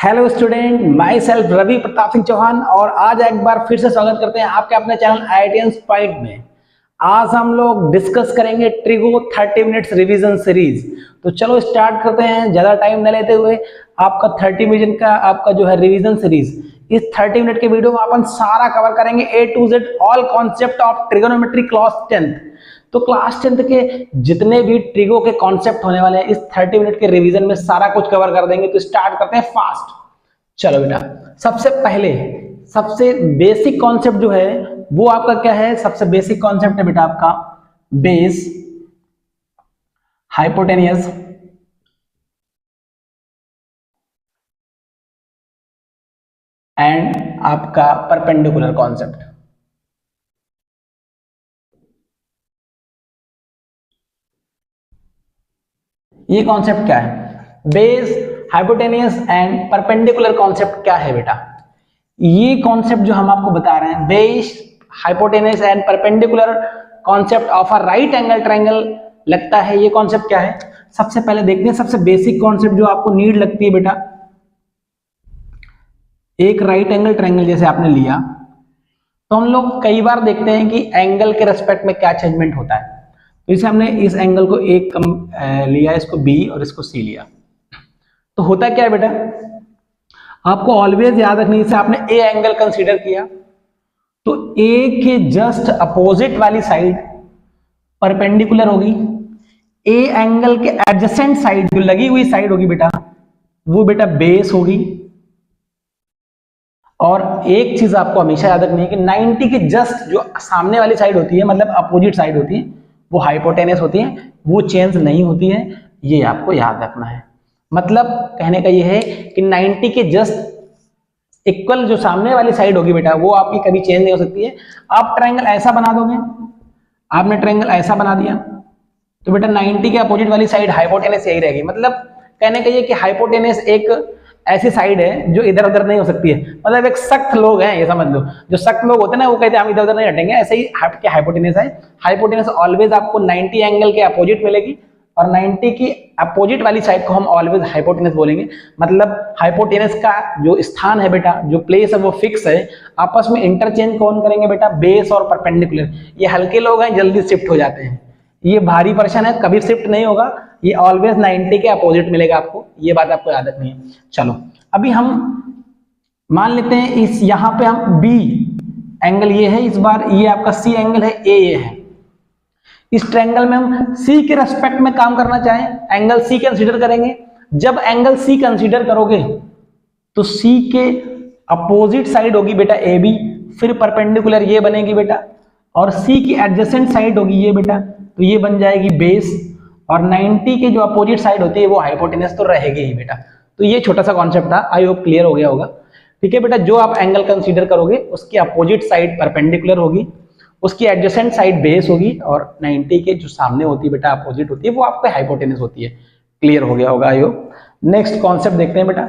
Hello student, myself Ravi Pratap Singh Chauhan और आज एक बार फिर से स्वागत करते हैं आपके अपने चैनल IITians पॉइंट में। आज हम लोग डिस्कस करेंगे ट्रिगो 30 मिनट्स रिवीजन सीरीज। तो चलो स्टार्ट करते हैं, ज़्यादा टाइम न लेते हुए। आपका 30 मिनट का आपका जो है रिवीजन सीरीज, इस 30 मिनट के वीडियो में अपन सारा कवर करेंगे A to Z all concept of trigonometry class 10th। तो क्लास 10th के जितने भी ट्रिगो के कॉन्सेप्ट होने वाले हैं इस 30 मिनट के रिवीजन में सारा कुछ कवर कर देंगे। तो स्टार्ट करते हैं फास्ट। चलो बेटा, सबसे पहले सबसे बेसिक कॉन्सेप्ट जो है वो आपका क्या है? सबसे बेसिक कॉन्सेप्ट है बेटा आपका बेस, हाइपोटेनियस एंड आपका परपेंडिकुलर कॉन्सेप्ट। ये कॉन्सेप्ट क्या है? Base, hypotenuse and perpendicular concept क्या है बेटा? ये कॉन्सेप्ट जो हम आपको बता रहे हैं, base, hypotenuse and perpendicular concept of a right angle triangle लगता है। ये कॉन्सेप्ट क्या है? सबसे पहले देखते हैं सबसे बेसिक कॉन्सेप्ट जो आपको नीड लगती है बेटा। एक राइट एंगल ट्रायंगल जैसे आपने लिया तो हम लोग कई बार देखते हैं कि एंगल के रेस्पेक्ट में क्या चेंजमेंट होता है। जैसे हमने इस एंगल को एक लिया, इसको B और इसको C लिया, तो होता क्या है बेटा? आपको ऑलवेज याद रखनी, जैसे आपने A एंगल कंसीडर किया तो A के जस्ट अपोजिट वाली साइड परपेंडिकुलर होगी। A एंगल के एडजेसेंट साइड जो लगी हुई साइड होगी बेटा, वो बेटा बेस होगी। और एक चीज आपको हमेशा याद रखनी है कि 90 के जस्ट जो सामने वाली साइड होती है, मतलब अपोजिट साइड होती है, वो हाइपोटेनस होती है, वो चेंज नहीं होती है। ये आपको याद रखना है। मतलब कहने का ये है कि 90 के जस्ट इक्वल जो सामने वाली साइड होगी बेटा, वो आपकी कभी चेंज नहीं हो सकती है। आप ट्रायंगल ऐसा बना दोगे, आपने ट्रायंगल ऐसा बना दिया तो बेटा 90 के अपोजिट वाली साइड हाइपोटेनस यही रहेगी। मतलब कहने का ये कि हाइपोटेनस एक ऐसी साइड है जो इधर उधर नहीं हो सकती है। मतलब एक सख्त लोग हैं, ये समझ लो। जो सख्त लोग होते हैं ना, वो कहते हैं हम इधर उधर नहीं हटेंगे। ऐसे ही हाइपोटेनस है। हाइपोटेनस ऑलवेज आपको 90 एंगल के अपोजिट मिलेगी और 90 की अपोजिट वाली साइड को हम ऑलवेज हाइपोटेनस बोलेंगे। मतलब हाइपोटेनस का जो स्थान है बेटा, जो प्लेस है वो फिक्स है। आपस में इंटरचेंज कौन करेंगे बेटा? बेस और परपेंडिकुलर। ये हल्के लोग हैं, जल्दी शिफ्ट हो जाते हैं। ये भारी पर्सन है, कभी शिफ्ट नहीं होगा। ये ऑलवेज 90 के अपोजिट मिलेगा आपको। ये बात आपको याद रखनी है। चलो अभी हम मान लेते हैं इस यहाँ पे हम B एंगल ये है, इस बार ये आपका C एंगल है, A ये है। इस ट्रायंगल में हम C के रेस्पेक्ट में काम करना चाहें, एंगल C कंसीडर करेंगे। जब एंगल C कंसीडर करोगे तो C के अपोजिट साइड होगी बेटा AB, फिर परपेंडिकुलर ये बनेगी बेटा, और C की एडजेसेंट साइड होगी ये बेटा, तो ये बन जाएगी बेस। और 90 के जो अपोजिट साइड होती है वो हाइपोटेनस तो रहेगी ही बेटा। तो ये छोटा सा कॉन्सेप्ट था, आई होप क्लियर हो गया होगा। ठीक है बेटा, जो आप एंगल कंसीडर करोगे उसकी अपोजिट साइड परपेंडिकुलर होगी, उसकी एडजेसेंट साइड बेस होगी, और 90 के जो सामने होती है बेटा अपोजिट होती है वो आपके हाइपोटेनस होती है। क्लियर हो गया होगा आई होप। नेक्स्ट कॉन्सेप्ट देखते हैं बेटा।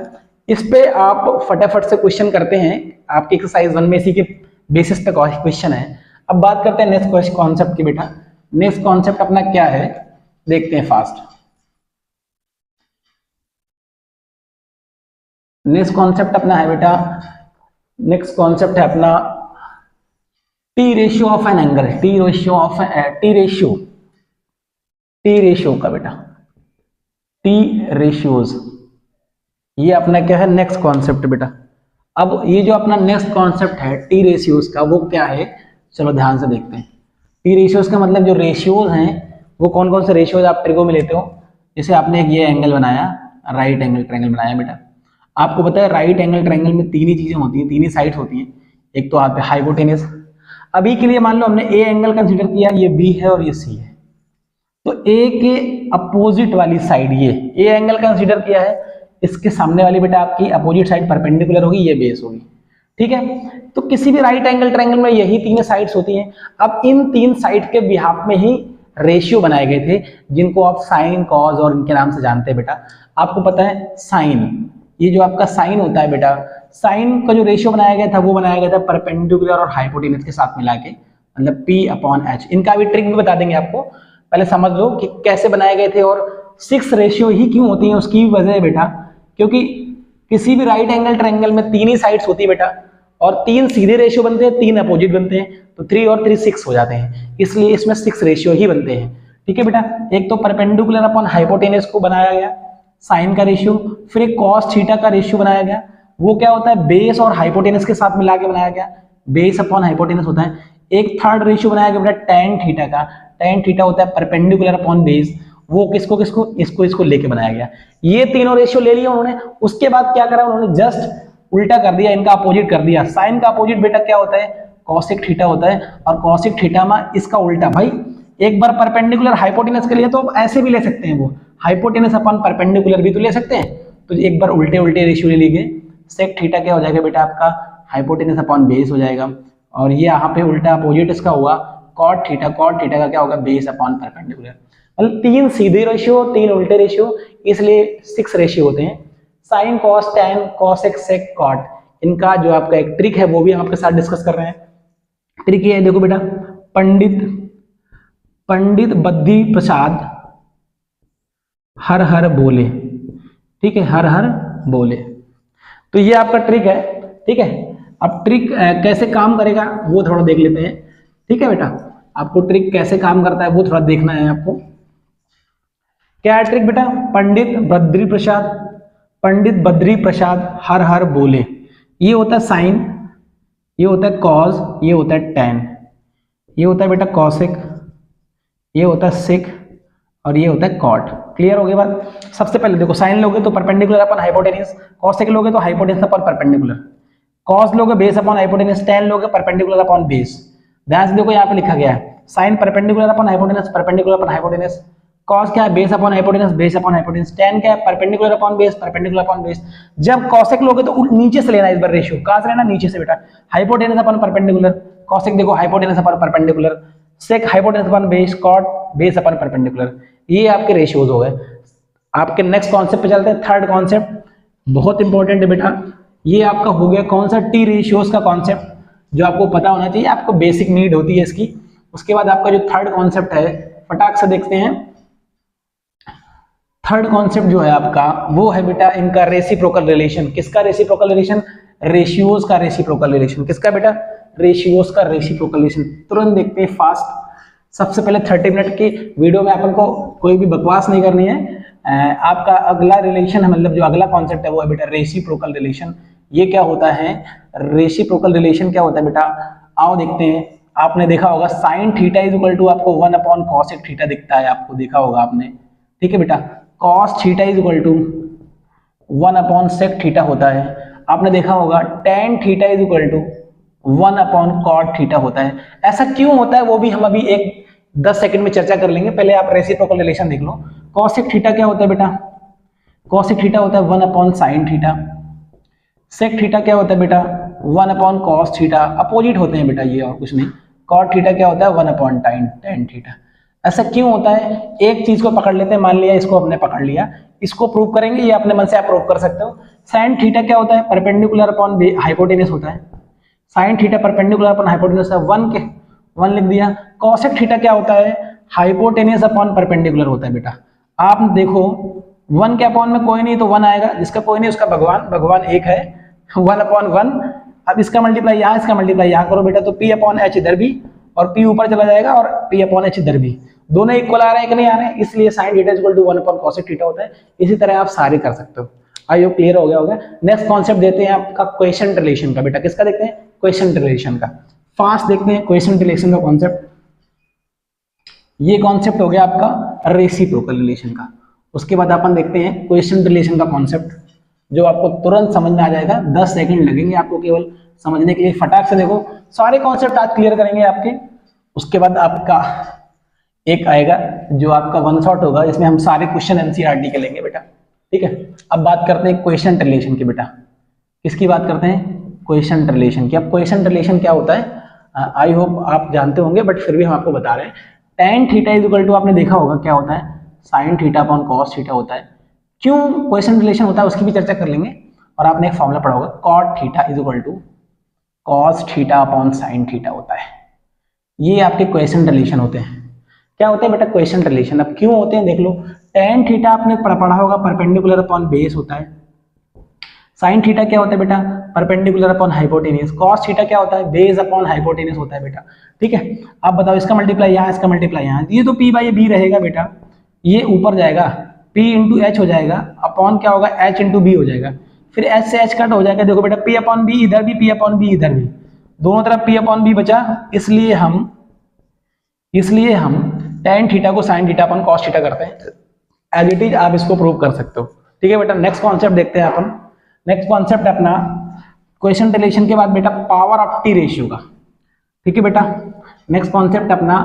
इस पे आप फटाफट से क्वेश्चन करते हैं, आपकी एक्सरसाइज 1 में इसी के बेसिस पे क्वेश्चन है। अब बात करते हैं नेक्स्ट कॉन्सेप्ट की बेटा। नेक्स्ट कॉन्सेप्ट अपना क्या है देखते हैं फास्ट। नेक्स्ट कॉन्सेप्ट अपना है बेटा, नेक्स्ट कॉन्सेप्ट है अपना T ratio of an angle. T ratio का बेटा, टी रेशियोज, ये अपना क्या है? नेक्स्ट कॉन्सेप्ट बेटा। अब ये जो अपना नेक्स्ट कॉन्सेप्ट है टी रेशियोज का, वो क्या है? चलो ध्यान से देखते हैं। टी रेशियोज का मतलब जो रेशियोज हैं वो कौन कौन से रेशियोज आप ट्रिगो में लेते हो। जैसे आपने एक ये एंगल बनाया, राइट एंगल ट्रायंगल बनाया बेटा। आपको पता है राइट एंगल ट्रायंगल में तीन ही चीजें होती हैं, तीन ही साइड्स होती हैं। एक तो आप हाइपोटेनस। अभी के लिए मान लो हमने ए एंगल कंसीडर किया, ये बी है और ये सी है, तो ए के अपोजिट वाली साइड ये ए एंगल कंसीडर किया है, इसके सामने वाली बेटा आपकी अपोजिट साइड परपेंडिकुलर होगी, ये बेस होगी। ठीक है, तो किसी भी राइट एंगल ट्रायंगल में यही तीन साइड्स होती हैं। अब इन तीन साइड के बिहाफ में ही रेशियो बनाए गए थे, जिनको आप साइन, कॉज और इनके नाम से जानते हैं बेटा। आपको पता है साइन, ये जो आपका साइन होता है बेटा, साइन का जो रेशियो बनाया गया था वो बनाया गया था परपेंडिकुलर और हाइपोटेनस के साथ मिला के, मतलब P/H। इनका भी ट्रिक भी बता देंगे आपको, पहले समझ लो कि कैसे बनाए गए थे। और 6 रेशियो ही क्यों होती है उसकी वजह है बेटा, क्योंकि किसी भी राइट एंगल ट्रायंगल में 3 ही साइड्स होती है बेटा, और 3 सीधे रेशियो बनते हैं, 3 अपोजिट बनते हैं, तो 3 और 3 6 हो जाते हैं, इसलिए इसमें 6 रेशियो ही बनते हैं। ठीक है बेटा, एक तो परपेंडिकुलर अपॉन हाइपोटेनस को बनाया गया साइन का रेशियो, फिर एक कॉस थीटा का रेशियो बनाया गया, वो क्या होता है बेस और हाइपोटेनस के साथ मिला के बनाया गया, बेस अपॉन हाइपोटेनस होता है। एक थर्ड रेशियो बनाया गया बेटा टैन थीटा का, टैन थीटा होता है परपेंडिकुलर अपॉन बेस, वो किसको किसको इसको लेके बनाया गया। ये तीनों रेशियो ले लिया उन्होंने, उसके बाद क्या करा उन्होंने जस्ट उल्टा कर दिया, इनका अपोजिट कर दिया। साइन का अपोजिट बेटा क्या होता है कॉसेक थीटा होता है, और कॉसेक थीटा में इसका उल्टा। भाई एक बार परपेंडिकुलर हाइपोटेनस के लिए तो ऐसे भी ले सकते हैं, वो हाइपोटेनस अपॉन परपेंडिकुलर भी तो ले सकते हैं, तो एक बार उल्टे उल्टे रेशियो ले लिए, सेक थीटा क्या हो जाएगा बेटा आपका हाइपोटेनस अपॉन बेस हो जाएगा, और ये यहाँ पे उल्टा अपोजिट इसका हुआ कॉट थीटा, कॉट थीटा का क्या होगा बेस अपॉन परपेंडिकुलर। मतलब 3 सीधे रेशियो 3 उल्टे रेशियो, इसलिए 6 रेशियो होते हैं। Sine cos tan cosec sec cot, इनका जो आपका एक ट्रिक है वो भी हम आपके साथ डिस्कस कर रहे हैं। ट्रिक ये है देखो बेटा, पंडित बद्री प्रसाद हर हर बोले, ठीक है हर हर बोले, तो ये आपका ट्रिक है। ठीक है, अब ट्रिक कैसे काम करेगा वो थोड़ा देख लेते हैं। ठीक है बेटा, आपको ट्रिक कैसे काम करता है वो थोड़ा देखना है आपको। क्या है ट्रिक बेटा, पंडित बद्री प्रसाद हर हर बोले, ये होता है साइन, ये होता है कॉस, ये होता है टैन, ये होता है बेटा कॉसेक, ये होता है सेक, और ये होता है कॉट। क्लियर हो गई बात। सबसे पहले देखो साइन लोगे तो परपेंडिकुलर अपॉन हाइपोटेनस, कॉसेक लोगे तो हाइपोटेनस अपॉन परपेंडिकुलर, कॉस लोगे बेस अपॉन हाइपोटेनस, टैन लोगे परपेंडिकुलर अपॉन बेस। ध्यान से देखो यहाँ पे लिखा गया है sine perpendicular upon hypotenuse, perpendicular upon hypotenuse, cos क्या है base upon hypotenuse, base upon hypotenuse, tan क्या है perpendicular upon base, perpendicular upon base. जब कॉसेक लोगे तो नीचे से लेना, इस बार रेशियो कहां से लेना नीचे से बेटा, हाइपोटेनस अपॉन परपेंडिकुलर, कॉसेक देखो hypotenuse upon perpendicular, sec hypotenuse upon base, cot base upon perpendicular. ये आपके रेशियोज हो गए। आपके नेक्स्ट कॉन्सेप्ट पे चलते हैं, थर्ड कॉन्सेप्ट बहुत इंपॉर्टेंट है बेटा, ये आपका हो गया कौन सा टी रेशियोज का कॉन्सेप्ट, जो आपको पता होना चाहिए, आपको बेसिक नीड होती है इसकी। उसके बाद आपका जो थर्ड कॉन्सेप्ट है फटाक से देखते हैं। थर्ड कॉन्सेप्ट जो है आपका वो है बेटा इनका रेसिप्रोकल रिलेशन। किसका रेसिप्रोकल रिलेशन, रेशियोज का रेसिप्रोकल रिलेशन। किसका बेटा, रेशियोज का रेसिप्रोकल रिलेशन। तुरंत देखते हैं फास्ट। सबसे पहले 30 मिनट की वीडियो में अपन को कोई भी बकवास नहीं करनी है। आपका अगला रिलेशन है, मतलब जो अगला कॉन्सेप्ट है वो है बेटा रेसिप्रोकल रिलेशन। ये क्या होता है, रेसिप्रोकल रिलेशन क्या होता है बेटा, आओ देखते हैं। आपने देखा होगा sine theta is equal to आपको 1 अपॉन कॉसेक थीटा दिखता है, आपको देखा होगा आपने। ठीक है बेटा, cos theta is equal to 1 upon sec theta होता है। आपने देखा होगा tan theta is equal to 1 upon cot theta होता है। ऐसा क्यों होता है वो भी हम अभी 10 सेकंड में चर्चा कर लेंगे। पहले आप रेसिप्रोकल रिलेशन देख लो। कॉसेक थीटा क्या होता है बेटा, कॉसेक थीटा होता है 1 upon sine theta. Sec theta क्या होता है बेटा 1 अपॉन कॉस थीटा। अपोजिट होते हैं बेटा ये, और कुछ नहीं। कॉट थीटा क्या होता है 1 अपॉन टेन थीटा। ऐसा क्यों होता है, एक चीज को पकड़ लेते हैं, मान लिया इसको हमने पकड़ लिया, इसको प्रूव करेंगे, ये अपने मन से आप प्रूव कर सकते हो। साइन थीटा क्या होता है, परपेंडिकुलर अपॉन हाइपोटेनस होता है। Sine theta perpendicular upon hypotenuse है, 1 लिख दिया। कॉसेक थीटा क्या होता है, हाइपोटेनस अपॉन परपेंडिकुलर होता है बेटा। आप देखो 1 के अपॉन में कोई नहीं तो 1 आएगा, जिसका कोई नहीं उसका भगवान एक है। 1 अपॉन 1, अब इसका मल्टीप्लाई यहाँ, इसका मल्टीप्लाई यहाँ करो बेटा, तो P अपॉन H इधर भी और P ऊपर चला जाएगा और P अपॉन H इधर भी। दोनों इक्वल आ रहे हैं कि नहीं आ रहे हैं, इसलिए sine theta equal to 1 upon cosec theta होता है। इसी तरह आप सारे कर सकते हो। आई होप क्लियर हो गया होगा। नेक्स्ट कॉन्सेप्ट देते हैं आपका क्वेश्चन रिलेशन का। बेटा किसका देखते हैं, क्वेश्चन रिलेशन का। फास्ट देखते हैं क्वेश्चन रिलेशन का कॉन्सेप्ट। ये कॉन्सेप्ट हो गया आपका रेसिप्रोकल रिलेशन का। उसके बाद अपन देखते हैं क्वेश्चन रिलेशन का कॉन्सेप्ट, जो आपको तुरंत समझ में आ जाएगा। 10 सेकंड लगेंगे आपको केवल समझने के लिए। फटाक से देखो, सारे कॉन्सेप्ट आज क्लियर करेंगे आपके। उसके बाद आपका एक आएगा जो आपका 1 शॉट होगा, इसमें हम सारे क्वेश्चन एनसीईआरटी के लेंगे बेटा। ठीक है, अब बात करते हैं क्वेश्चन रिलेशन की। बेटा किसकी बात करते हैं, क्वेश्चन रिलेशन की। अब क्वेश्चन रिलेशन क्या होता है, आई होप आप जानते होंगे, बट फिर भी हम आपको बता रहे हैं। Tan theta is equal to, आपने देखा होगा क्या होता है, sine theta upon cos theta होता है। क्यों क्वेश्चन रिलेशन होता है उसकी भी चर्चा कर लेंगे। और आपने एक फॉर्मूला पढ़ा होगा, cot theta is equal to cos theta upon sine theta होता है। ये आपके क्वेश्चन रिलेशन होते हैं। क्या होते हैं बेटा, क्वेश्चन रिलेशन। अब क्यों होते हैं देख लो। टेन थीटा आपने पढ़ा होगा परपेंडिकुलर अपॉन बेस होता है। साइन थीटा क्या होता है बेटा, perpendicular upon hypotenuse. Cos theta क्या होता है, बेस अपॉन हाइपोटेनियस होता है बेटा। ठीक है, अब बताओ इसका मल्टीप्लाई यहाँ, इसका मल्टीप्लाई यहाँ, ये तो p बाई बी रहेगा बेटा, ये ऊपर जाएगा p इंटू एच हो जाएगा, अपॉन क्या होगा h इंटू बी हो जाएगा, फिर h से h कट हो जाएगा। देखो बेटा p अपॉन बी इधर भी, p अपॉन बी इधर भी, दोनों तरफ p अपॉन बी बचा, इसलिए हम tan थीटा को sin theta upon cos theta करते हैं। एज इट इज आप इसको प्रूव कर सकते हो। ठीक है बेटा, नेक्स्ट कॉन्सेप्ट देखते हैं अपन। नेक्स्ट कॉन्सेप्ट अपना क्वेश्चन रिलेशन के बाद बेटा पावर ऑफ टी रेशियो का। ठीक है बेटा, नेक्स्ट कॉन्सेप्ट अपना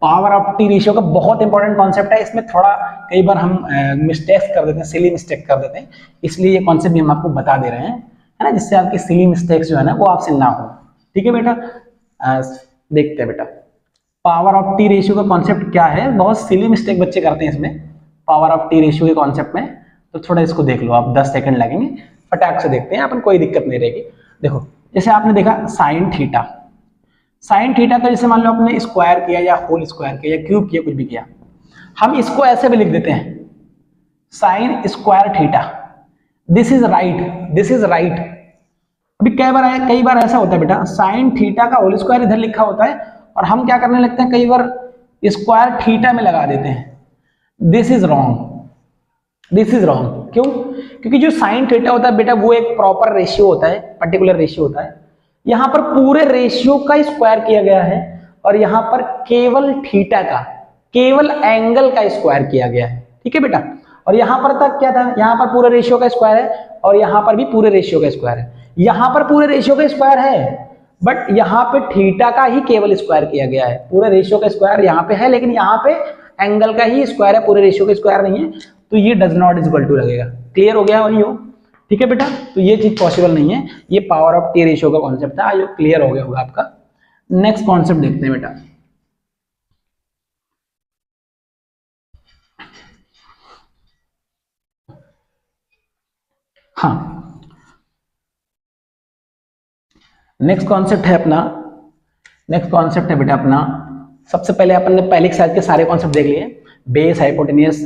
पावर ऑफ टी रेशियो का, बहुत इंपॉर्टेंट कॉन्सेप्ट है। इसमें थोड़ा कई बार हम मिस्टेक्स कर देते हैं, सिली मिस्टेक कर देते हैं, इसलिए ये कॉन्सेप्ट भी हम आपको बता दे रहे हैं, है ना, जिससे आपकी सिली मिस्टेक्स जो है ना वो आपसे ना हो। ठीक है बेटा, देखते हैं बेटा पावर ऑफ टी रेशियो का कॉन्सेप्ट क्या है। बहुत सिली मिस्टेक बच्चे करते हैं इसमें पावर ऑफ टी रेशियो के कॉन्सेप्ट में, तो थोड़ा इसको देख लो आप, 10 सेकंड लगेंगे, फटाक से देखते हैं अपन, कोई दिक्कत नहीं रहेगी। देखो जैसे आपने देखा साइन थीटा, साइन थीटा का जैसे मान लो आपने स्क्वायर किया या होल स्क्वायर किया या क्यूब किया, कुछ भी किया, हम इसको ऐसे भी लिख देते हैं sign square theta, this is right, this is right. अभी कई बार ऐसा होता है बेटा, साइन थीटा का होल स्क्वायर इधर लिखा होता है और हम क्या करने लगते हैं, कई बार स्क्वायर थीटा में लगा देते हैं, this is wrong, this is wrong. क्यों? क्योंकि जो साइन थीटा होता है बेटा वो एक प्रॉपर रेशियो होता है, पर्टिकुलर रेशियो होता है। यहां पर पूरे रेशियो का स्क्वायर किया गया है और यहां पर केवल थीटा का, केवल एंगल का स्क्वायर किया गया है। ठीक है बेटा, और यहां पर तक क्या था, यहां पर पूरे रेशियो का स्क्वायर है और यहां पर भी पूरे रेशियो का स्क्वायर है। यहां पर पूरे रेशियो का स्क्वायर है बट यहां पे थीटा का ही केवल स्क्वायर किया गया है। पूरे रेशियो का स्क्वायर यहां पे है लेकिन यहां पे एंगल का ही स्क्वायर है, पूरे रेशियो का स्क्वायर नहीं है, तो ये does not is equal to लगेगा। क्लियर हो गया वही हो? ठीक है बेटा, तो ये चीज पॉसिबल नहीं है। ये पावर ऑफ टी रेशियो का कॉन्सेप्ट था, ये क्लियर हो गया होगा आपका। नेक्स्ट कॉन्सेप्ट देखते हैं बेटा, हाँ नेक्स्ट कॉन्सेप्ट है अपना, नेक्स्ट कॉन्सेप्ट है बेटा अपना, सबसे पहले अपन ने पहले एक्सरसाइज के सारे कॉन्सेप्ट देख लिए, base hypotenuse,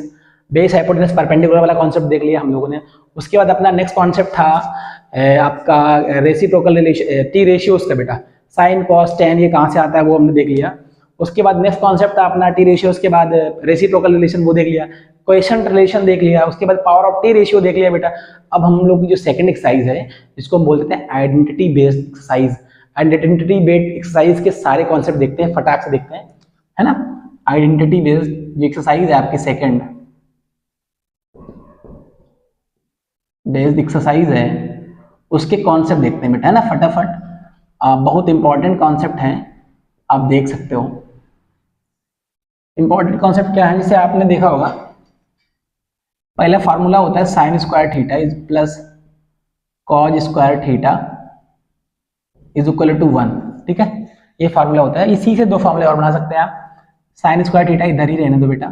base hypotenuse perpendicular वाला कॉन्सेप्ट देख लिया हम लोगों ने। उसके बाद अपना नेक्स्ट कॉन्सेप्ट था आपका रेसिप्रोकल रिलेशन, टी रेशियोज का बेटा, साइन कॉस टेन ये कहाँ से आता है वो हमने देख लिया। उसके बाद नेक्स्ट कॉन्सेप्ट था अपना टी रेशियोज के बाद रेसिप्रोकल रिलेशन वो देख लिया, क्वेश्चन रिलेशन देख लिया, उसके बाद पावर ऑफ टी रेशियो देख लिया बेटा। अब हम लोग की जो सेकंड एक्सरसाइज है जिसको हम बोलते हैं identity based exercise, identity based exercise के सारे कॉन्सेप्ट देखते हैं, फटाक से देखते हैं, है ना। आइडेंटिटी बेस्ड जो एक्सरसाइज है आपकी सेकंड बेस्ड एक्सरसाइज है उसके कॉन्सेप्ट देखते हैं बेटा, है ना, फटाफट। बहुत इंपॉर्टेंट कॉन्सेप्ट हैं, आप देख सकते हो। इंपॉर्टेंट कॉन्सेप्ट क्या है, जिसे आपने देखा होगा, पहला फार्मूला होता है sine square theta is plus cos square theta is equal to 1। ठीक है, ये फार्मूला होता है। इसी से दो फार्मूले और बना सकते हैं आप। साइन स्क्वायर थीटा इधर ही रहने दो बेटा,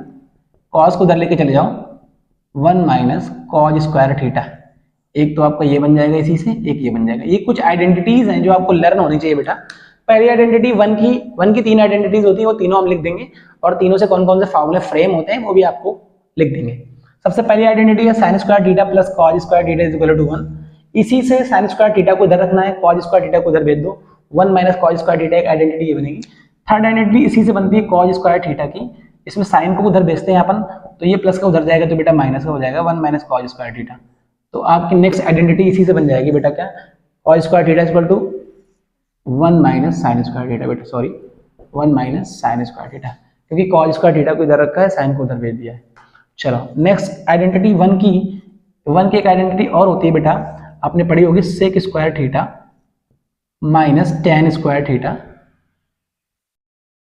कॉज को उधर लेके चले जाओ, 1 माइनस कॉज स्क्वायर थीटा, एक तो आपका ये बन जाएगा इसी से, एक ये बन जाएगा। ये कुछ आइडेंटिटीज हैं जो आपको लर्न होनी चाहिए बेटा। पहली आइडेंटिटी वन की 3 आइडेंटिटीज होती है, वो तीनों हम लिख देंगे और तीनों से कौन कौन से फार्मूले फ्रेम होते हैं वो भी आपको लिख देंगे। सबसे पहली आइडेंटिटी है sine square theta plus cos square theta is equal to 1। इसी से साइन स्क्वायर थीटा को इधर रखना है, कॉज स्क्वायर थीटा को इधर भेज दो, 1 माइनस कॉज स्क्वायर थीटा, एक आइडेंटिटी ये बनेगी। थर्ड आइडेंटिटी इसी से बनती है कॉज स्क्वायर थीटा की, इसमें साइन को उधर भेजते हैं अपन, तो ये प्लस का उधर जाएगा तो बेटा माइनस का हो जाएगा, 1 माइनस कॉज स्क्वायर थीटा। तो आपकी नेक्स्ट आइडेंटिटी इसी से बन जाएगी बेटा, क्या, cos square theta is equal to 1 minus sine square theta बेटा, sorry 1 minus sine square theta, क्योंकि कॉज स्क्वायर थीटा को इधर रखा है, साइन को उधर भेज दिया है। चलो नेक्स्ट आइडेंटिटी वन की एक आइडेंटिटी और होती है बेटा, आपने पढ़ी होगी sec square theta minus tan square theta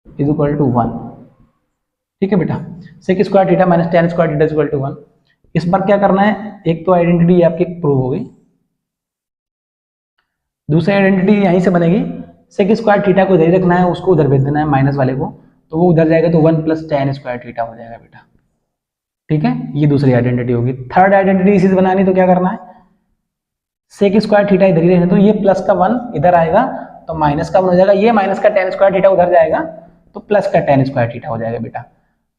is equal to 1। ठीक है बेटा, sec square theta minus tan square theta is equal to 1। इस बार क्या करना है, एक तो आइडेंटिटी आपकी प्रूव हो गई, दूसरी आइडेंटिटी यहीं से बनेगी, सेक स्क्वायर थीटा को इधर ही रखना है, उसको उधर भेज देना है माइनस वाले को, तो वो उधर जाएगा तो 1 प्लस टेन स्क्वायर थीटा हो जाएगा बेटा। ठीक है, ये दूसरी आइडेंटिटी होगी। थर्ड आइडेंटिटी इसी से बनानी, तो क्या करना है, सेक स्क्वायर थीटा इधर ही रहने, तो ये प्लस का 1 इधर आएगा तो माइनस का 1 हो जाएगा, ये माइनस का टेन स्क्वायर थीटा उधर जाएगा तो प्लस का टेन स्क्वायर थीटा हो जाएगा बेटा।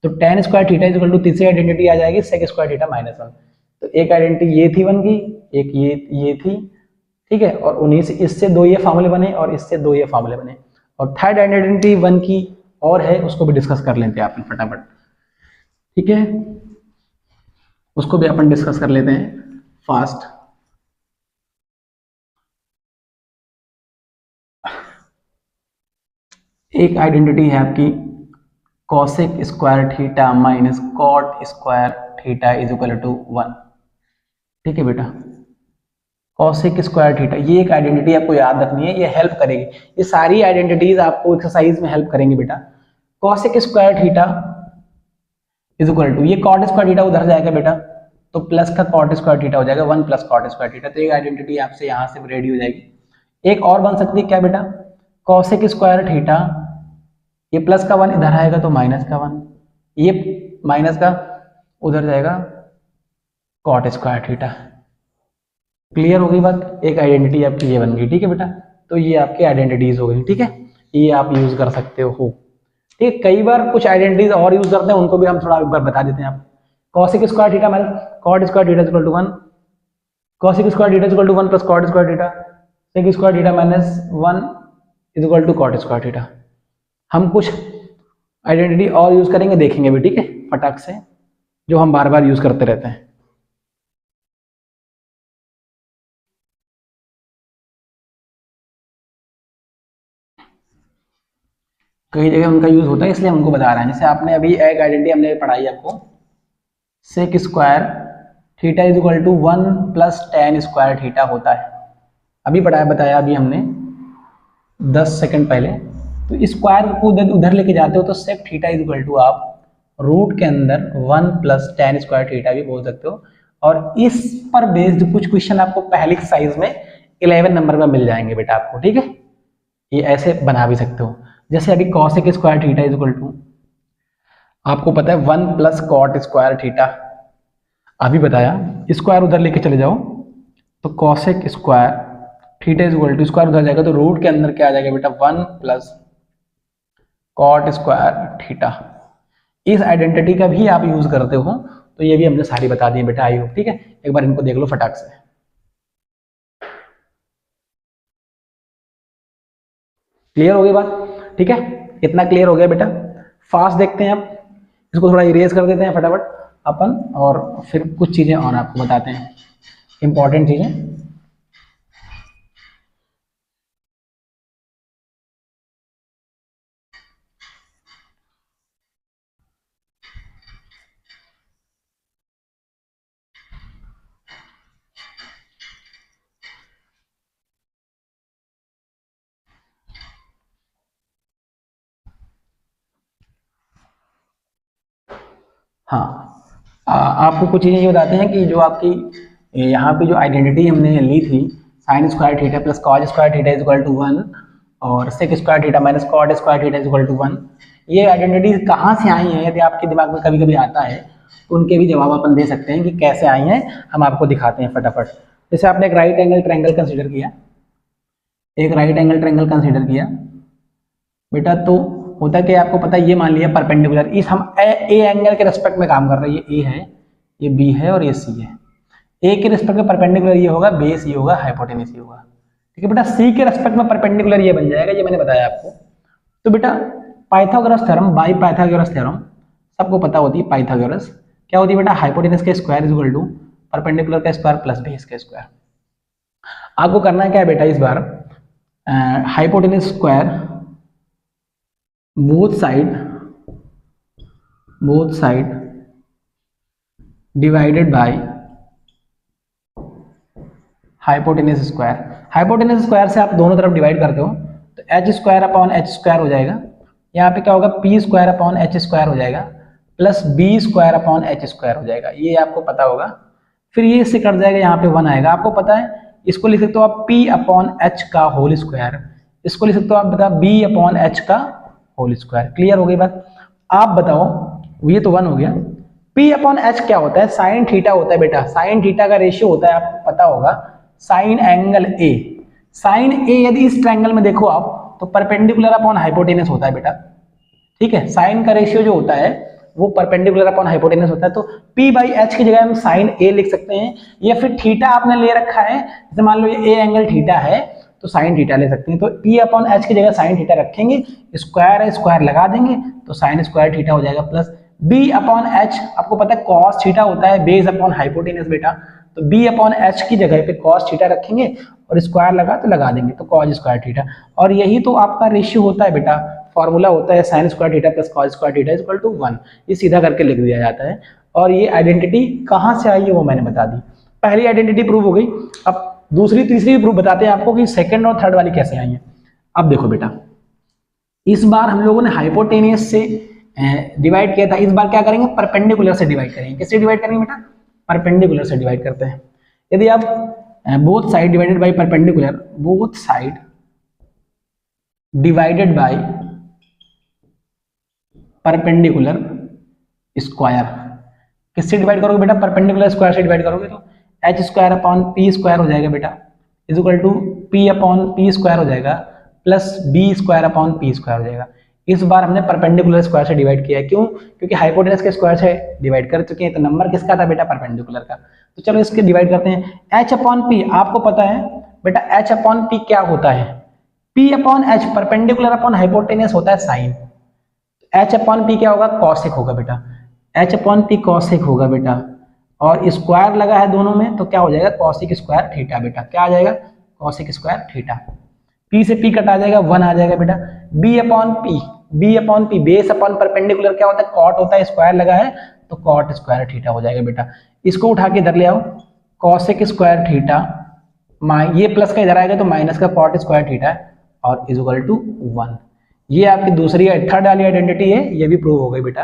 तो tan square theta is equal to तीसरी आइडेंटिटी आ जाएगी सेक स्क्वायर थीटा माइनस 1। तो एक आइडेंटिटी ये थी 1 की, एक ये थी, ठीक है, और उन्हीं से इससे 2 ये फॉर्मूले बने और इससे 2 ये फॉर्मूले बने। और थर्ड आइडेंटिटी 1 की और है, उसको भी डिस्कस कर लेते हैं आप फटाफट, ठीक है, उसको भी अपन डिस्कस कर लेते हैं फास्ट। एक आइडेंटिटी है आपकी cosec square theta minus cot square theta is equal to 1, ठीक है बेटा। कॉसेक स्क्वायर थीटा, ये एक आइडेंटिटी आपको याद रखनी है, ये हेल्प करेगी, ये सारी आइडेंटिटीज आपको एक्सरसाइज में हेल्प करेंगी बेटा। Cosec square theta is equal to, ये कॉट स्क्वायर थीटा उधर जाएगा बेटा, तो प्लस का कॉट स्क्वायर थीटा हो जाएगा 1 प्लस कॉट स्क्वायर थीटा, तो एक आइडेंटिटी आपसे यहाँ से रेडी हो जाएगी। एक और बन सकती है क्या बेटा, कॉसेक स्क्वायर थीटा, ये प्लस का 1 इधर आएगा तो माइनस का 1, ये माइनस का उधर जाएगा कॉट स्क्वायर थीटा। क्लियर हो गई बात, एक आइडेंटिटी आपकी ये बन गई, ठीक है बेटा। तो ये आपकी आइडेंटिटीज हो गई, ठीक है, ये आप यूज कर सकते हो, ठीक है। कई बार कुछ आइडेंटिटीज और यूज करते हैं, उनको भी हम थोड़ा एक बार बता देते हैं आप। Cosec square theta minus cot square theta equal to 1, cosec square theta equal to 1 plus cot square theta, sec square theta minus 1 is equal to cot square theta. हम कुछ आइडेंटिटी और यूज करेंगे, देखेंगे भी, ठीक है, फटाक से, जो हम बार बार यूज करते रहते हैं। कई जगह उनका यूज होता है, इसलिए हम उनको बता रहे हैं। जैसे आपने अभी एक आइडेंटिटी हमने पढ़ाई आपको, sec square theta is equal to 1 plus tan square theta होता है, अभी पढ़ाया, बताया अभी हमने 10 सेकंड पहले। तो स्क्वायर को उधर लेके जाते हो तो sec theta is equal to आप रूट के अंदर 1 प्लस टेन स्क्वायर थीटा भी बोल सकते हो। और इस पर बेस्ड कुछ क्वेश्चन आपको पहली एक्सरसाइज में 11 नंबर में मिल जाएंगे बेटा आपको, ठीक है, ये ऐसे बना भी सकते हो। जैसे अभी cosec square theta is equal to, आपको पता है 1 प्लस कॉट स्क्वायर थीटा, अभी बताया, स्क्वायर उधर लेके चले जाओ तो cosec square theta is equal to, square उधर जाएगा तो रूट के अंदर क्या आ जाएगा बेटा 1 प्लस कॉट स्क्वायर थीटा। इस आइडेंटिटी का भी आप यूज करते हो, तो ये भी हमने सारी बता दी बेटा, आई होप, ठीक है। एक बार इनको देख लो फटाक से। क्लियर हो गई बात, ठीक है, इतना क्लियर हो गया बेटा। फास्ट देखते हैं अब, इसको थोड़ा इरेज कर देते हैं फटाफट अपन, और फिर कुछ चीजें और आपको बताते हैं, इंपॉर्टेंट चीजें। हाँ, आपको कुछ चीज़ें ये बताते हैं कि जो आपकी यहाँ पे जो आइडेंटिटी हमने ली थी, sine square theta plus cos square theta is equal to 1 और sec square theta minus cot square theta is equal to 1, ये आइडेंटिटीज कहाँ से आई हैं? यदि आपके दिमाग में कभी कभी आता है तो उनके भी जवाब अपन दे सकते हैं कि कैसे आई हैं, हम आपको दिखाते हैं फटाफट। जैसे आपने एक राइट एंगल ट्रायंगल कंसीडर किया, एक राइट एंगल ट्रायंगल कंसीडर किया बेटा, तो होता है कि आपको पता है, ये मान लिया परपेंडिकुलर, इस हम ए एंगल के रेस्पेक्ट में काम कर रहे हैं, ये ए है, ये बी है और ये सी है। ए के रेस्पेक्ट में परपेंडिकुलर ये होगा, बेस ये होगा, हाइपोटेनस ये होगा, ठीक है बेटा। सी के रेस्पेक्ट में परपेंडिकुलर ये बन जाएगा, ये मैंने बताया आपको। तो बेटा Pythagoras theorem, by Pythagoras theorem सबको पता होती है। पाइथागोरस क्या होती है बेटा, हाइपोटेनस का square is equal to perpendicular का स्क्वायर प्लस बेस का स्क्वायर। आपको करना है क्या है बेटा, इस बार hypotenuse square both side divided by hypotenuse square. Hypotenuse square से आप दोनों तरफ डिवाइड करते हो तो H square upon H square हो जाएगा, यहाँ पे क्या होगा P square upon H square हो जाएगा, plus B square upon H square हो जाएगा, ये आपको पता होगा। फिर ये इससे कट जाएगा, यहाँ पे 1 आएगा, आपको पता है, इसको लिख सकते हो आप पी अपॉन एच का होल स्क्वायर, इसको लिख सकते हो आप बता बी अपॉन एच का होल स्क्वायर। क्लियर हो गई बात। आप बताओ, ये तो 1 हो गया। P अपॉन एच क्या होता है, साइन थीटा होता है बेटा, साइन थीटा का रेशियो होता है, आपको पता होगा, साइन एंगल ए। साइन ए यदि इस ट्रायंगल में देखो आप तो परपेंडिकुलर अपॉन हाइपोटेनस होता है बेटा, ठीक है। साइन का रेशियो जो होता है वो परपेंडिकुलर अपॉन हाइपोटेनस होता है। तो P बाई एच की जगह हम साइन A लिख सकते हैं, या फिर थीटा आपने ले रखा है, जैसे मान लो ये A एंगल थीटा है तो साइन थीटा ले सकते हैं। तो P अपॉन एच की जगह साइन थीटा रखेंगे, स्क्वायर है स्क्वायर लगा देंगे तो साइन स्क्वायर थीटा हो जाएगा, प्लस B अपॉन एच आपको पता है कॉस थीटा होता है बेस अपॉन हाइपोटेनस बेटा, तो B अपॉन एच की जगह पे कॉस थीटा रखेंगे और स्क्वायर लगा तो लगा देंगे तो कॉस स्क्वायर थीटा। और यही तो आपका रेशियो होता है बेटा, फॉर्मूला होता है sine square theta plus cos square theta equal to 1। ये सीधा करके लिख दिया जाता है। और ये आइडेंटिटी कहाँ से आई है वो मैंने बता दी। पहली आइडेंटिटी प्रूव हो गई, अब दूसरी तीसरी भी प्रूव बताते हैं आपको कि सेकंड और थर्ड वाली कैसे आई है। अब देखो बेटा, इस बार हम लोगों ने हाइपोटेनियस से डिवाइड किया था, इस बार क्या करेंगे परपेंडिकुलर से डिवाइड करेंगे। किससे डिवाइड करेंगे बेटा? परपेंडिकुलर से डिवाइड करते हैं। यदि आप both side divided by perpendicular, both side divided by perpendicular square, किससे डिवाइड करोगे बेटा? परपेंडिकुलर स्क्वायर से डिवाइड करोगे तो H square upon P square हो जाएगा बेटा, is equal to P upon P square हो जाएगा plus B square upon P square हो जाएगा। इस बार हमने परपेंडिकुलर स्क्वायर से डिवाइड किया है, क्यों? क्योंकि हाइपोटेनस के स्क्वायर से डिवाइड कर चुके हैं, तो नंबर किसका था बेटा? परपेंडिकुलर का। तो चलो इसके डिवाइड करते हैं। एच अपॉन पी आपको पता है बेटा, एच अपॉन पी क्या होता है? P upon H perpendicular upon hypotenuse होता है साइन, एच अपॉन पी क्या होगा? कॉसेक होगा बेटा, एच अपॉन पी कॉसेक होगा बेटा, और स्क्वायर लगा है दोनों में तो क्या हो जाएगा? कॉसेक स्क्वायर थीटा बेटा, क्या आ जाएगा? Cosec square theta. पी से पी कटा जाएगा, 1 आ जाएगा बेटा। B upon P, B upon P base upon perpendicular क्या होता है? कॉट होता है, स्क्वायर लगा है तो कॉट स्क्वायर थीटा हो जाएगा बेटा। इसको उठा के इधर ले आओ, कॉसेक स्क्वायर थीटा, ये प्लस का इधर आएगा तो माइनस का कॉट स्क्वायर थीटा और इज इक्वल टू 1। ये आपकी दूसरी थर्ड वाली आइडेंटिटी है, ये भी प्रूव हो गई बेटा।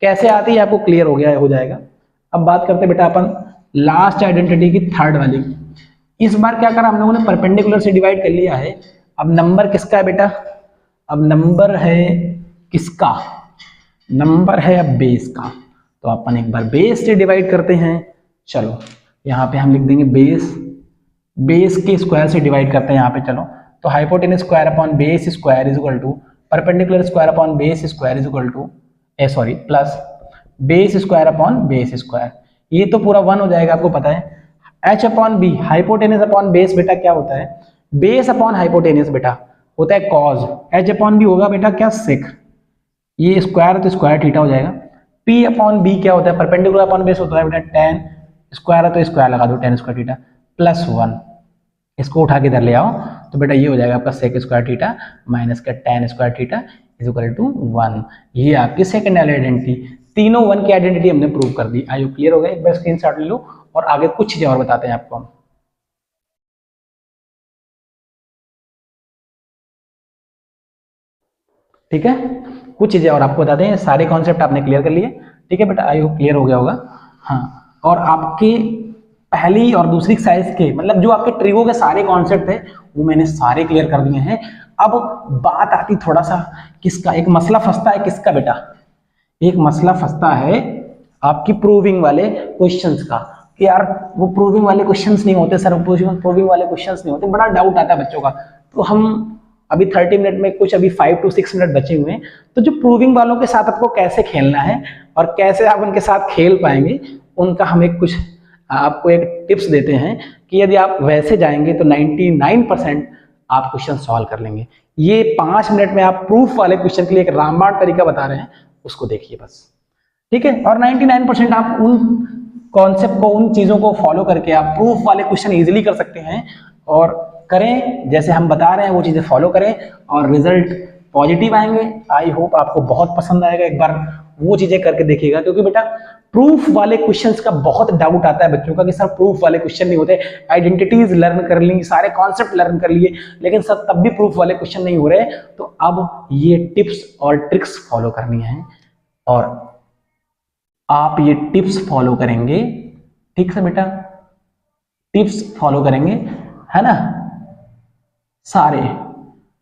कैसे आती है आपको क्लियर हो गया, हो जाएगा। अब बात करते हैं बेटा अपन लास्ट आइडेंटिटी की, थर्ड वाली। इस बार क्या करा हम लोगों ने? परपेंडिकुलर से डिवाइड कर लिया है। अब नंबर किसका है बेटा? अब नंबर है किसका? नंबर है अब बेस का। तो अपन एक बार बेस से डिवाइड करते हैं। चलो यहाँ पे हम लिख देंगे बेस, बेस के स्क्वायर से डिवाइड करते हैं यहाँ पे। चलो तो hypotenuse square upon base square is equal to perpendicular square upon base square is equal to plus base square upon base square. ये तो पूरा 1 हो जाएगा, आपको पता है। H upon B, hypotenuse upon base बेटा क्या होता है? बेस अपॉन हाइपोटेनस बेटा होता है कॉज, एच अपॉन बी होगा बेटा क्या? सेक। ये स्क्वायर है तो स्क्वायर थीटा हो जाएगा। पी अपॉन बी क्या होता है? परपेंडिकुलर अपॉन बेस होता है बेटा टेन, स्क्वायर है तो स्क्वायर लगा दो, टेन स्क्वायर थीटा प्लस 1। इसको उठा के इधर ले आओ तो बेटा ये हो जाएगा आपका सेक स्क्वायर थीटा माइनस का tan square theta is equal to 1। ये आपकी सेकंड वाली आइडेंटिटी, तीनों 1 की आइडेंटिटी हमने प्रूव कर दी। आई होप क्लियर हो गया। एक बार स्क्रीनशॉट ले लो और आगे कुछ चीजें और बताते हैं आपको हम। ठीक है, कुछ चीजें और आपको बताते हैं। सारे कॉन्सेप्ट आपने क्लियर कर लिए, ठीक है बेटा? आई होप क्लियर हो गया होगा। हाँ, और आपके पहली और दूसरी एक्सरसाइज के मतलब जो आपके ट्रिगो के सारे कॉन्सेप्ट थे वो मैंने सारे क्लियर कर दिए हैं। अब बात आती थोड़ा सा किसका, एक मसला फंसता है किसका बेटा? एक मसला फंसता है आपकी प्रूविंग वाले क्वेश्चंस का, कि यार वो प्रूविंग वाले क्वेश्चंस नहीं होते सर, प्रूविंग वाले क्वेश्चंस नहीं होते। बड़ा डाउट आता है बच्चों का। तो हम अभी 30 मिनट में कुछ अभी 5 to 6 मिनट बचे हुए हैं, तो जो प्रूविंग वालों के साथ आपको कैसे खेलना है और कैसे आप उनके साथ खेल पाएंगे, उनका हम एक कुछ आपको एक टिप्स देते हैं कि यदि आप वैसे जाएंगे तो 99% आप क्वेश्चन सॉल्व कर लेंगे। ये 5 मिनट में आप प्रूफ वाले क्वेश्चन के लिए एक रामबाण तरीका बता रहे हैं, उसको देखिए बस, ठीक है? और 99% आप उन कॉन्सेप्ट को, उन चीजों को फॉलो करके आप प्रूफ वाले क्वेश्चन इजीली कर सकते हैं। और करें जैसे हम बता रहे हैं, वो चीजें फॉलो करें और रिजल्ट पॉजिटिव आएंगे। आई होप आपको बहुत पसंद आएगा। एक बार वो चीजें करके देखिएगा, क्योंकि बेटा प्रूफ वाले क्वेश्चंस का बहुत डाउट आता है बच्चों का कि सर प्रूफ वाले क्वेश्चन नहीं होते। आइडेंटिटीज लर्न कर ली, सारे कॉन्सेप्ट लर्न कर लिए, लेकिन सर तब भी प्रूफ वाले क्वेश्चन नहीं हो रहे। तो अब ये टिप्स और ट्रिक्स फॉलो करनी है और आप ये टिप्स फॉलो करेंगे, ठीक है बेटा? टिप्स फॉलो करेंगे, है ना? सारे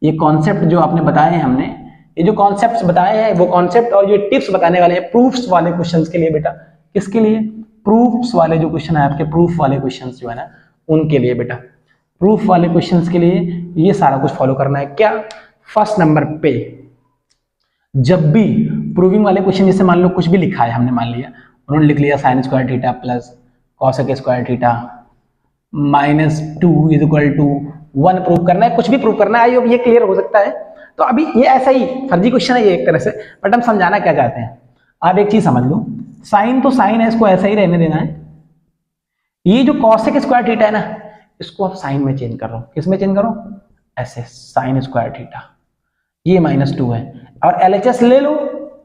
ये कॉन्सेप्ट जो आपने बताए हैं, हमने ये जो कॉन्सेप्ट्स बताए हैं वो कॉन्सेप्ट और ये टिप्स बताने वाले हैं प्रूफ्स वाले क्वेश्चंस के लिए बेटा। किसके लिए? प्रूफ्स वाले जो क्वेश्चन है आपके, प्रूफ वाले क्वेश्चंस जो है ना उनके लिए बेटा। प्रूफ वाले क्वेश्चंस के लिए ये सारा कुछ फॉलो करना है। क्या? फर्स्ट नंबर पे जब भी प्रूविंग वाले क्वेश्चन, जैसे मान लो कुछ भी लिखा है हमने, मान लिया उन्होंने लिख लिया sine square theta plus cosec square theta -2 equal to 1 prove करना है, कुछ भी प्रूव करना है, आई होप ये क्लियर हो सकता है। तो अभी ये ऐसा ही फर्जी क्वेश्चन है ये एक तरह से, बट हम समझाना क्या चाहते हैं, आप एक चीज समझ लो, साइन तो साइन है, इसको ऐसा ही रहने देना है। ये जो कॉसेक स्क्वायर थीटा है ना, इसको आप साइन में चेंज करो, किस में चेंज करो, ऐसे साइन स्क्वायर थीटा, ये -2 है, और LHS ले लो,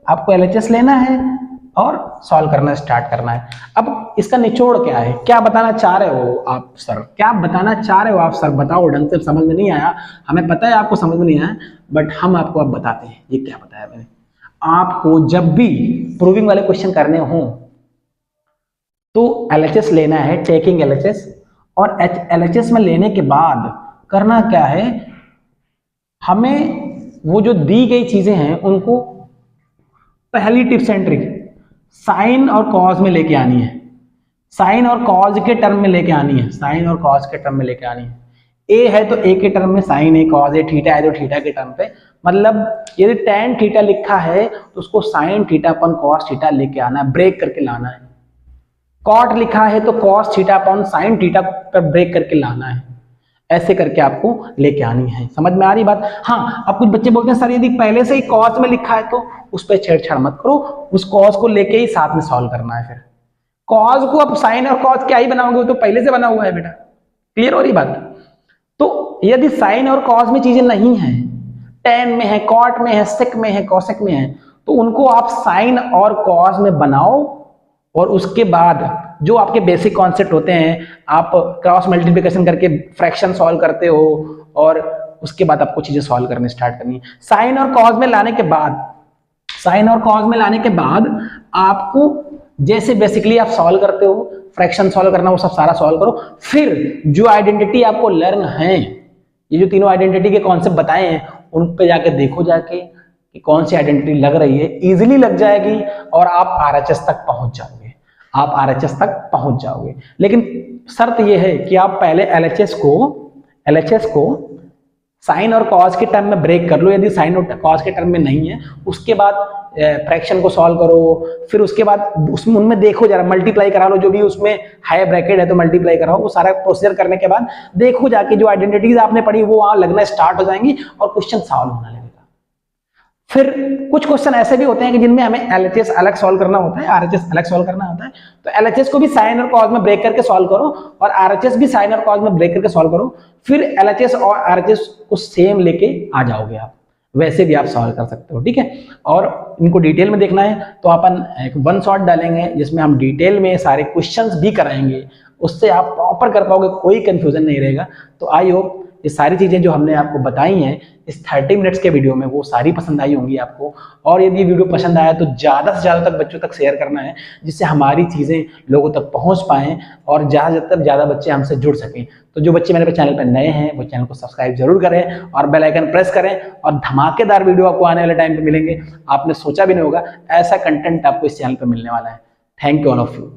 आपको LHS लेना है और सॉल्व करना स्टार्ट करना है। अब इसका निचोड़ क्या है, क्या बताना चाह रहे हो आप सर, क्या बताना चाह रहे हो आप सर, बताओ, ढंग से समझ में नहीं आया, हमें पता है आपको समझ में नहीं आया, बट हम आपको अब बताते हैं ये क्या बताया मैंने। आपको जब भी प्रूविंग वाले क्वेश्चन करने हो तो LHS लेना है, टेकिंग LHS, और LHS में लेने के बाद करना क्या है, हमें वो जो दी गई चीजें हैं उनको पहली टिप्स एंड ट्रिक साइन और कॉज में लेके आनी है, साइन और कॉज के टर्म में लेके आनी है, साइन और कॉज के टर्म में लेके आनी है। ए है तो ए के टर्म में साइन है, कॉज है, थीटा है तो थीटा के टर्म पे, मतलब यदि tan थीटा लिखा है तो उसको साइन थीटा अपन कॉस थीटा लेके आना है, ब्रेक करके लाना है। कॉट लिखा है तो cos theta upon sine theta पर ब्रेक करके लाना है, ऐसे करके आपको लेके आनी है। समझ में आ रही बात? हाँ, अब कुछ बच्चे बोलते हैं सर यदि पहले से ही कॉस में लिखा है तो उस पर छेड़छाड़ मत करो, उस कॉस को लेके ही साथ में सॉल्व करना है। फिर कॉस को अब साइन और कॉस क्या ही बनाओगे, वो तो पहले से बना हुआ है बेटा, क्लियर हो रही बात? तो यदि साइन और कॉस में चीजें नहीं है, tan में है, कॉट में है, सेक में है, कॉसेक में है, तो उनको आप साइन और कॉस में बनाओ, और उसके बाद जो आपके बेसिक कॉन्सेप्ट होते हैं, आप क्रॉस मल्टीप्लिकेशन करके फ्रैक्शन सॉल्व करते हो, और उसके बाद आपको चीजें सॉल्व करने स्टार्ट करनी है। साइन और कॉस में लाने के बाद, साइन और कॉस में लाने के बाद आपको जैसे बेसिकली आप सॉल्व करते हो, फ्रैक्शन सॉल्व करना वो सब सारा सॉल्व करो, फिर जो आइडेंटिटी आपको लर्न है, ये जो तीनों आइडेंटिटी के कॉन्सेप्ट बताए हैं उन पे जाके देखो जाके कि कौन सी आइडेंटिटी लग रही है, इजीली लग जाएगी और आप RHS तक पहुंच जाओगे, आप RHS तक पहुंच जाओगे। लेकिन शर्त यह है कि आप पहले LHS को साइन और कॉस के टर्म में ब्रेक कर लो, यदि साइन और कॉस के टर्म में नहीं है उसके बाद फ्रैक्शन को सॉल्व करो, फिर उसके बाद उसमें उनमें देखो जरा, मल्टीप्लाई करा लो, जो भी उसमें है ब्रैकेट है तो मल्टीप्लाई कराओ, वो सारा प्रोसीजर करने के बाद देखो जाके जो आइडेंटिटीज आपने पढ़ी वो वहां लगना स्टार्ट हो जाएंगी और क्वेश्चन सॉल्व होने लगेगा। फिर कुछ क्वेश्चन ऐसे भी होते हैं कि जिनमें हमें LHS अलग सॉल्व करना होता है, RHS अलग सॉल्व करना होता है, तो LHS को भी साइन और कॉस में ब्रेक करके सॉल्व करो और RHS भी साइन और कॉस में ब्रेक करके सॉल्व करो, फिर LHS और RHS को सेम लेके आ जाओगे आप, वैसे भी आप सॉल्व कर सकते हो, ठीक है। और इनको डिटेल में देखना है तो अपन एक वन शॉट डालेंगे जिसमें हम डिटेल में सारे क्वेश्चंस भी कराएंगे, उससे आप प्रॉपर कर पाओगे, कोई कंफ्यूजन नहीं रहेगा। तो आई होप ये सारी चीजें जो हमने आपको बताई हैं इस 30 मिनट्स के वीडियो में वो सारी पसंद आई होंगी आपको, और यदि ये वीडियो पसंद आया तो ज़्यादा से ज़्यादा तक बच्चों तक शेयर करना है, जिससे हमारी चीज़ें लोगों तक पहुंच पाएँ और ज़्यादा बच्चे हमसे जुड़ सकें। तो जो बच्चे मेरे चैनल पर नए हैं वो चैनल को सब्सक्राइब जरूर करें और बेल आइकन प्रेस करें, और धमाकेदार वीडियो आपको आने वाले टाइम पर मिलेंगे, आपने सोचा भी नहीं होगा ऐसा कंटेंट आपको इस चैनल पर मिलने वाला है। Thank you all of you.